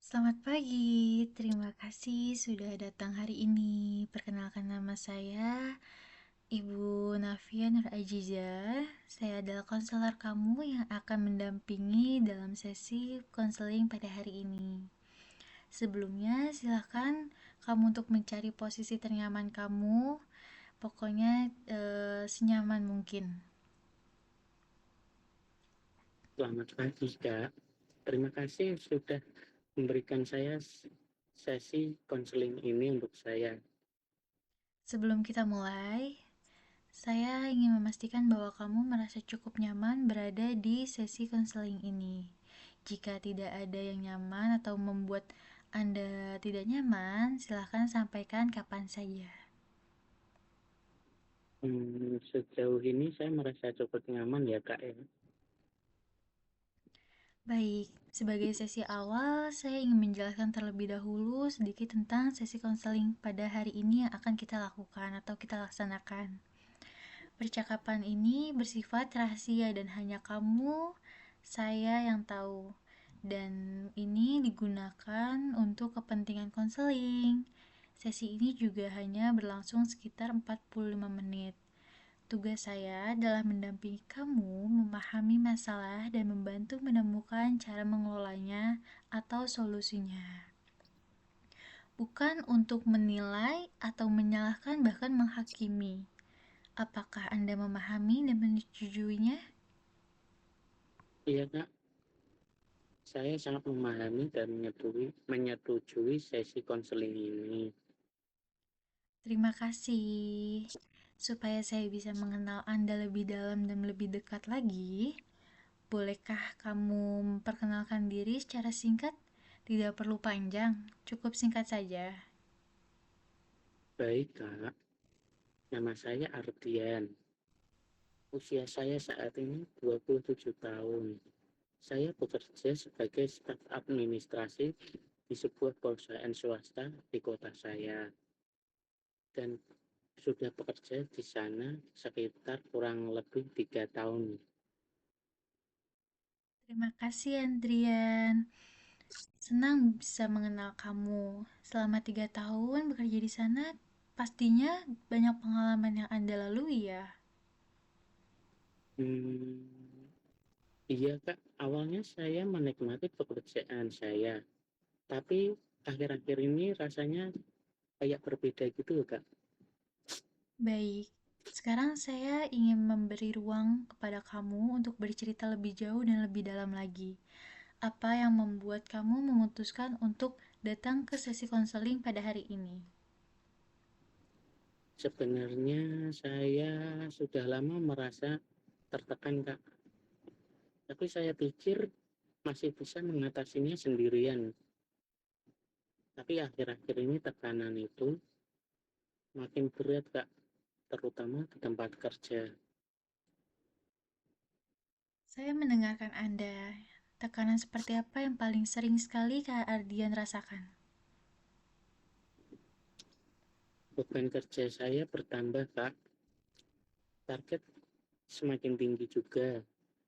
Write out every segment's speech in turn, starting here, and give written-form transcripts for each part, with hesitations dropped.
Selamat pagi, terima kasih sudah datang hari ini. Perkenalkan nama saya, Ibu Nafia Nur Ajiza. Saya adalah konselor kamu yang akan mendampingi dalam sesi konseling pada hari ini. Sebelumnya, silahkan kamu untuk mencari posisi ternyaman kamu. Pokoknya senyaman mungkin. Selamat pagi, Kak. Terima kasih sudah memberikan saya sesi konseling ini untuk saya. Sebelum kita mulai, saya ingin memastikan bahwa kamu merasa cukup nyaman berada di sesi konseling ini. Jika tidak ada yang nyaman atau membuat Anda tidak nyaman, silahkan sampaikan kapan saja. Sejauh ini saya merasa cukup nyaman ya, Kak. Ya. Baik, sebagai sesi awal, saya ingin menjelaskan terlebih dahulu sedikit tentang sesi konseling pada hari ini yang akan kita lakukan atau kita laksanakan. Percakapan ini bersifat rahasia dan hanya kamu, saya yang tahu. Dan ini digunakan untuk kepentingan konseling. Sesi ini juga hanya berlangsung sekitar 45 menit. Tugas saya adalah mendampingi kamu memahami masalah dan membantu menemukan cara mengelolanya atau solusinya. Bukan untuk menilai atau menyalahkan bahkan menghakimi. Apakah Anda memahami dan menyetujuinya? Iya, Kak. Saya sangat memahami dan menyetujui sesi konseling ini. Terima kasih. Supaya saya bisa mengenal Anda lebih dalam dan lebih dekat lagi, bolehkah kamu memperkenalkan diri secara singkat? Tidak perlu panjang, cukup singkat saja. Baik, Kak. Nama saya Ardian. Usia saya saat ini 27 tahun. Saya bekerja sebagai staf administrasi di sebuah perusahaan swasta di kota saya. Dan sudah bekerja di sana sekitar kurang lebih 3 tahun. Terima kasih, Andrian. Senang bisa mengenal kamu. Selama 3 tahun bekerja di sana, pastinya banyak pengalaman yang Anda lalui ya. Hmm, iya Kak, awalnya saya menikmati pekerjaan saya, tapi akhir-akhir ini rasanya kayak berbeda gitu Kak. Baik, sekarang saya ingin memberi ruang kepada kamu untuk bercerita lebih jauh dan lebih dalam lagi. Apa yang membuat kamu memutuskan untuk datang ke sesi konseling pada hari ini? Sebenarnya saya sudah lama merasa tertekan Kak, tapi saya pikir masih bisa mengatasinya sendirian. Tapi akhir-akhir ini tekanan itu makin berat Kak, terutama di tempat kerja. Saya mendengarkan Anda. Tekanan seperti apa yang paling sering sekali Kak Ardian rasakan? Beban kerja saya bertambah Kak, target semakin tinggi juga,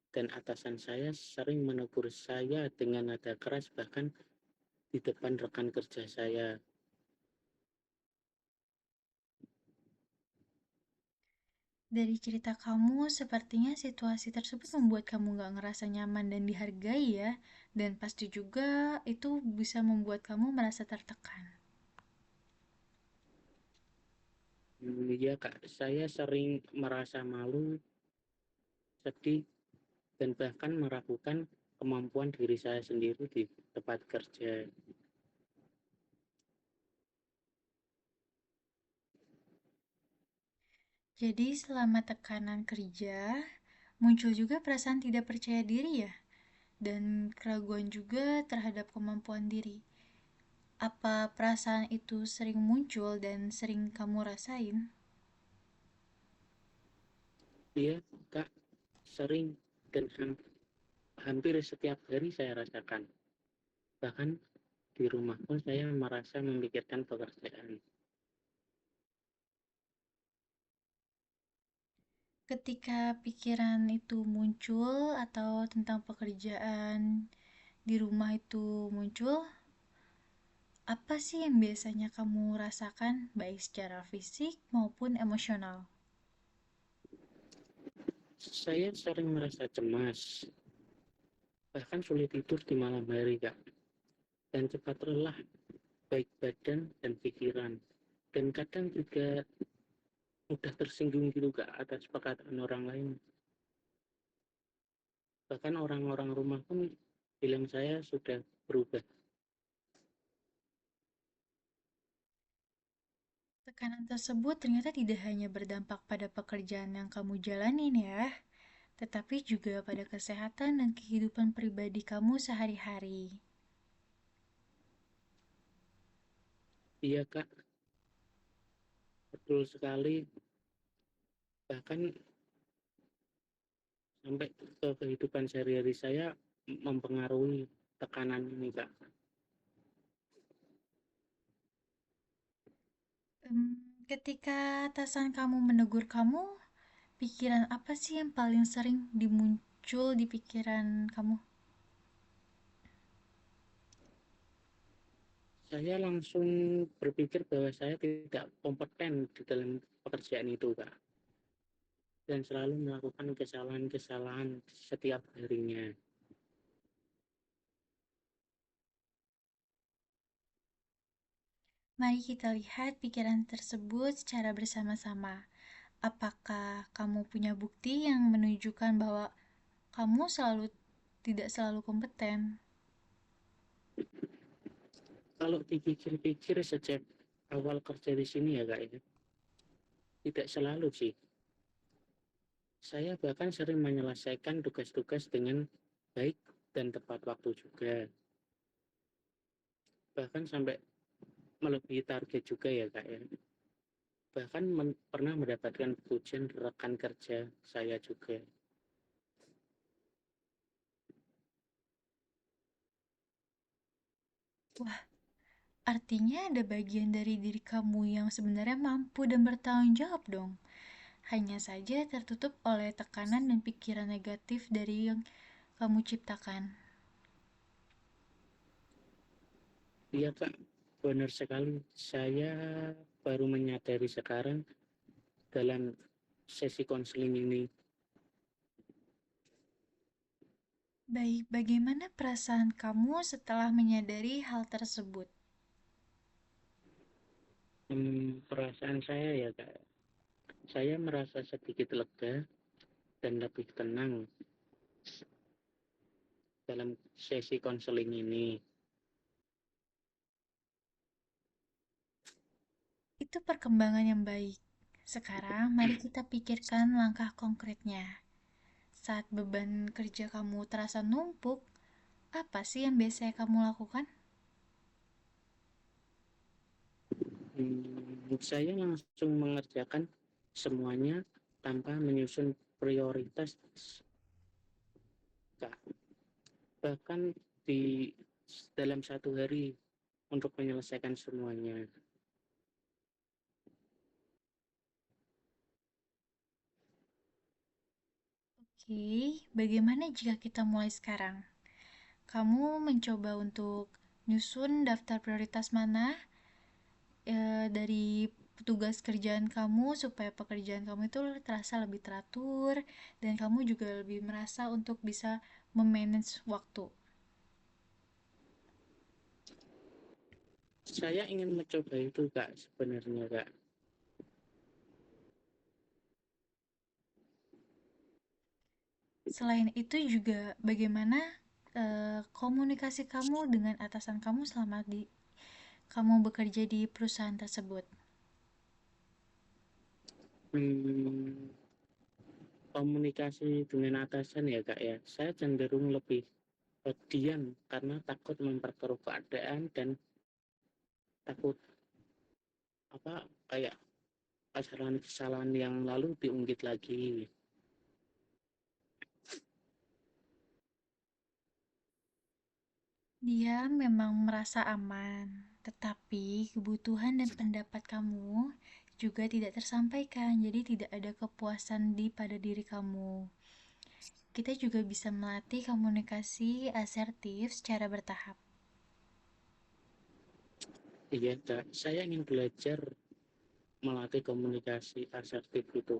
dan atasan saya sering menegur saya dengan nada keras bahkan di depan rekan kerja saya. Dari cerita kamu, sepertinya situasi tersebut membuat kamu gak ngerasa nyaman dan dihargai ya. Dan pasti juga itu bisa membuat kamu merasa tertekan. Ya kak, saya sering merasa malu, sedih, dan bahkan meragukan kemampuan diri saya sendiri di tempat kerja. Jadi selama tekanan kerja, muncul juga perasaan tidak percaya diri ya, dan keraguan juga terhadap kemampuan diri. Apa perasaan itu sering muncul dan sering kamu rasain? Iya kak, sering dan hampir setiap hari saya rasakan. Bahkan di rumah pun saya merasa memikirkan pekerjaan. Ketika pikiran itu muncul atau tentang pekerjaan di rumah itu muncul, Apa sih yang biasanya kamu rasakan, baik secara fisik maupun emosional? Saya sering merasa cemas, bahkan sulit tidur di malam hari, Kak, dan cepat lelah, baik badan dan pikiran. Dan kadang juga mudah tersinggung gitu, Kak, atas perkataan orang lain. Bahkan orang-orang rumah pun bilang saya sudah berubah. Tekanan tersebut ternyata tidak hanya berdampak pada pekerjaan yang kamu jalanin ya, tetapi juga pada kesehatan dan kehidupan pribadi kamu sehari-hari. Iya, Kak, betul sekali. Bahkan sampai ke kehidupan sehari-hari saya mempengaruhi tekanan ini, Kak. Ketika atasan kamu menegur kamu, pikiran apa sih yang paling sering dimuncul di pikiran kamu? Saya langsung berpikir bahwa saya tidak kompeten di dalam pekerjaan itu, Kak. Dan selalu melakukan kesalahan-kesalahan setiap harinya. Mari kita lihat pikiran tersebut secara bersama-sama. Apakah kamu punya bukti yang menunjukkan bahwa kamu tidak selalu kompeten? Kalau dipikir-pikir sejak awal kerja di sini ya, Kak, ya, tidak selalu sih. Saya bahkan sering menyelesaikan tugas-tugas dengan baik dan tepat waktu juga. Bahkan sampai melebihi target juga ya, Kak, ya. Bahkan pernah mendapatkan pujian rekan kerja saya juga. Wah, artinya ada bagian dari diri kamu yang sebenarnya mampu dan bertanggung jawab dong. Hanya saja tertutup oleh tekanan dan pikiran negatif dari yang kamu ciptakan. Iya, Kak, benar sekali. Saya baru menyadari sekarang dalam sesi konseling ini. Baik, bagaimana perasaan kamu setelah menyadari hal tersebut? Perasaan saya ya, Kak, saya merasa sedikit lega dan lebih tenang dalam sesi konseling ini. Itu perkembangan yang baik. Sekarang, mari kita pikirkan langkah konkretnya. Saat beban kerja kamu terasa numpuk, apa sih yang biasanya kamu lakukan? Saya langsung mengerjakan semuanya tanpa menyusun prioritas, Kak. Bahkan di dalam satu hari untuk menyelesaikan semuanya. Oke, bagaimana jika kita mulai sekarang? Kamu mencoba untuk nyusun daftar prioritas mana dari tugas kerjaan kamu supaya pekerjaan kamu itu terasa lebih teratur dan kamu juga lebih merasa untuk bisa memanage waktu. Saya ingin mencoba itu, Kak, sebenarnya, Kak. Selain itu juga bagaimana komunikasi kamu dengan atasan kamu selama kamu bekerja di perusahaan tersebut. Hmm, Komunikasi dengan atasan ya, Kak, ya. Saya cenderung lebih diam karena takut memperkeruh keadaan dan takut apa kayak kesalahan-kesalahan yang lalu diungkit lagi. Dia memang merasa aman, tetapi kebutuhan dan pendapat kamu juga tidak tersampaikan, jadi tidak ada kepuasan pada diri kamu. Kita juga bisa melatih komunikasi asertif secara bertahap. Iya, Kak. Saya ingin belajar melatih komunikasi asertif itu.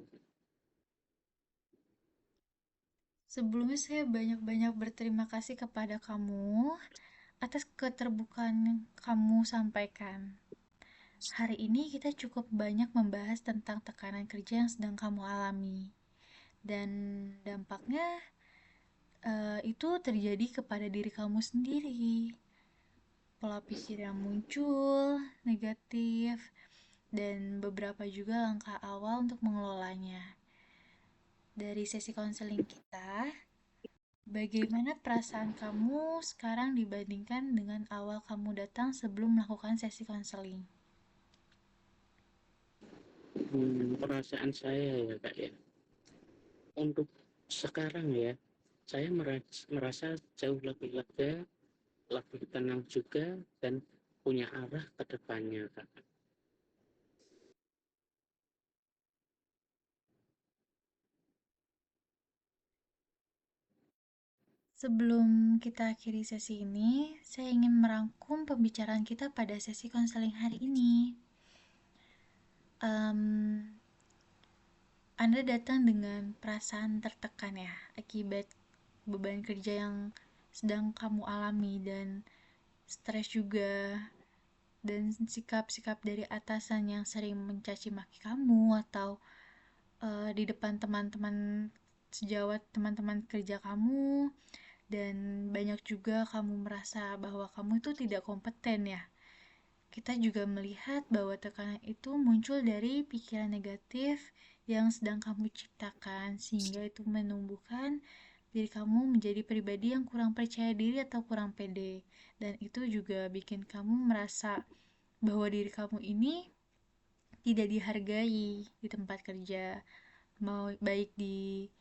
Sebelumnya saya banyak-banyak berterima kasih kepada kamu atas keterbukaan yang kamu sampaikan. Hari ini kita cukup banyak membahas tentang tekanan kerja yang sedang kamu alami. Dan dampaknya itu terjadi kepada diri kamu sendiri. Pola pikir yang muncul, negatif, dan beberapa juga langkah awal untuk mengelolanya. Dari sesi konseling kita, bagaimana perasaan kamu sekarang dibandingkan dengan awal kamu datang sebelum melakukan sesi konseling? Perasaan saya ya, Kak ya. Untuk sekarang ya, saya merasa jauh lebih lega, lebih tenang juga, dan punya arah ke depannya, Kak. Sebelum kita akhiri sesi ini, saya ingin merangkum pembicaraan kita pada sesi konseling hari ini. Em, Anda datang dengan perasaan tertekan ya, akibat beban kerja yang sedang kamu alami dan stres juga, dan sikap-sikap dari atasan yang sering mencaci maki kamu atau di depan teman-teman sejawat teman-teman kerja kamu, dan banyak juga kamu merasa bahwa kamu itu tidak kompeten ya. Kita juga melihat bahwa tekanan itu muncul dari pikiran negatif yang sedang kamu ciptakan, sehingga itu menumbuhkan diri kamu menjadi pribadi yang kurang percaya diri atau kurang pede. Dan itu juga bikin kamu merasa bahwa diri kamu ini tidak dihargai di tempat kerja, mau baik di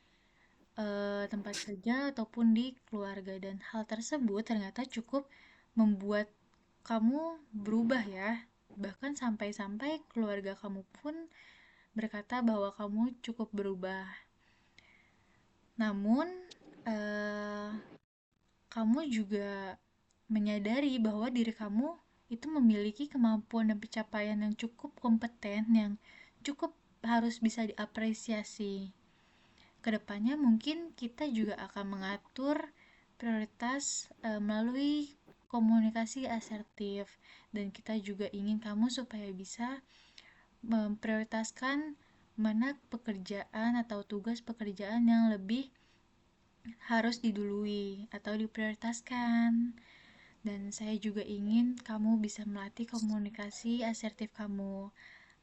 tempat kerja ataupun di keluarga. Dan hal tersebut ternyata cukup membuat kamu berubah ya. Bahkan sampai-sampai keluarga kamu pun berkata bahwa kamu cukup berubah. Namun, eh, kamu juga menyadari bahwa diri kamu itu memiliki kemampuan dan pencapaian yang cukup kompeten, yang cukup harus bisa diapresiasi. Kedepannya mungkin kita juga akan mengatur prioritas melalui komunikasi asertif, dan kita juga ingin kamu supaya bisa memprioritaskan mana pekerjaan atau tugas pekerjaan yang lebih harus didului atau diprioritaskan. Dan saya juga ingin kamu bisa melatih komunikasi asertif kamu.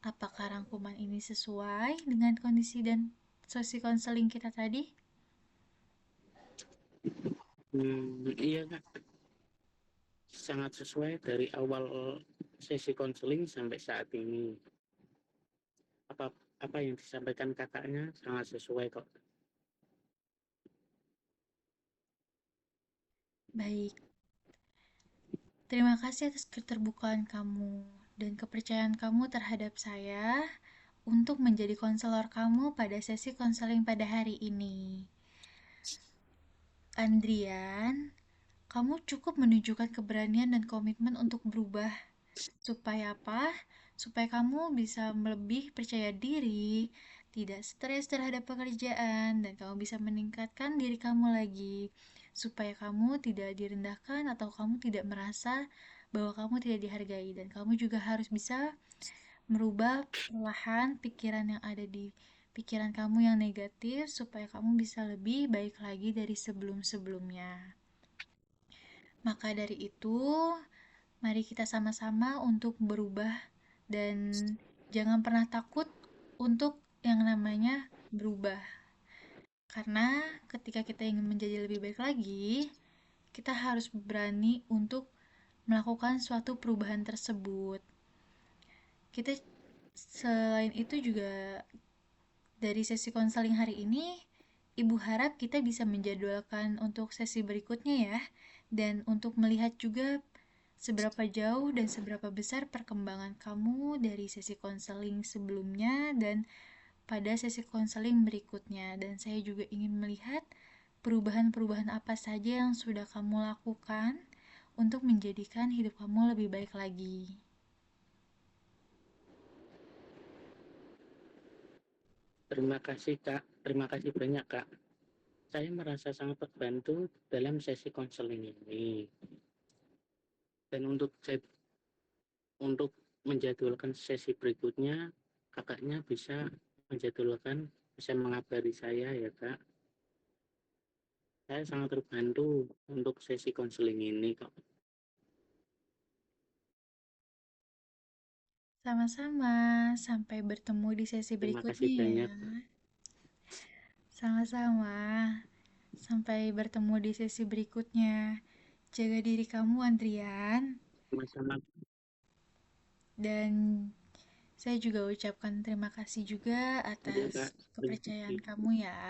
Apakah rangkuman ini sesuai dengan kondisi dan sesi konseling kita tadi? Iya, Kak. Sangat sesuai dari awal sesi konseling sampai saat ini. Apa apa yang disampaikan kakaknya sangat sesuai kok. Baik, terima kasih atas keterbukaan kamu dan kepercayaan kamu terhadap saya untuk menjadi konselor kamu pada sesi konseling pada hari ini. Andrian, kamu cukup menunjukkan keberanian dan komitmen untuk berubah. Supaya apa? Supaya kamu bisa lebih percaya diri, tidak stres terhadap pekerjaan, dan kamu bisa meningkatkan diri kamu lagi. Supaya kamu tidak direndahkan atau kamu tidak merasa bahwa kamu tidak dihargai. Dan kamu juga harus bisa merubah perlahan pikiran yang ada di pikiran kamu yang negatif supaya kamu bisa lebih baik lagi dari sebelum-sebelumnya. Maka dari itu, mari kita sama-sama untuk berubah dan jangan pernah takut untuk yang namanya berubah. Karena ketika kita ingin menjadi lebih baik lagi, kita harus berani untuk melakukan suatu perubahan tersebut. Kita selain itu juga dari sesi konseling hari ini, Ibu harap kita bisa menjadwalkan untuk sesi berikutnya ya, dan untuk melihat juga seberapa jauh dan seberapa besar perkembangan kamu dari sesi konseling sebelumnya dan pada sesi konseling berikutnya. Dan saya juga ingin melihat perubahan-perubahan apa saja yang sudah kamu lakukan untuk menjadikan hidup kamu lebih baik lagi. Terima kasih Kak, terima kasih banyak Kak. Saya merasa sangat terbantu dalam sesi konseling ini. Dan untuk menjadwalkan sesi berikutnya, kakaknya bisa mengabari saya ya Kak. Saya sangat terbantu untuk sesi konseling ini kok. Sama-sama, sampai bertemu di sesi Terima kasih berikutnya ya. banyak. Sama-sama, sampai bertemu di sesi berikutnya. Jaga diri kamu, Andrian. Sama-sama Dan saya juga ucapkan terima kasih juga ya atas Kak. Terima kepercayaan kasih. kamu ya.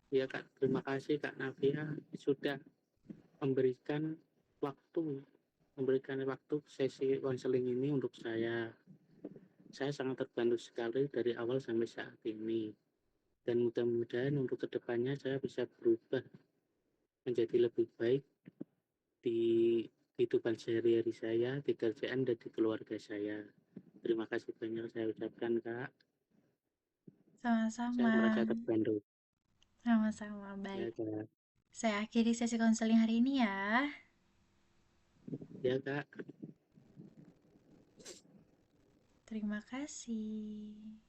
Ya Kak, terima kasih Kak Navia sudah memberikan waktu sesi konseling ini untuk saya. Saya sangat terbantu sekali dari awal sampai saat ini. Dan mudah-mudahan untuk kedepannya saya bisa berubah menjadi lebih baik di kehidupan sehari-hari saya, di kerjaan dan di keluarga saya. Terima kasih banyak saya ucapkan Kak. Saya Sama-sama, merasa terbantu. sama-sama, Ya baik. Kak. Saya akhiri sesi konseling hari ini ya. Ya Kak. Terima kasih.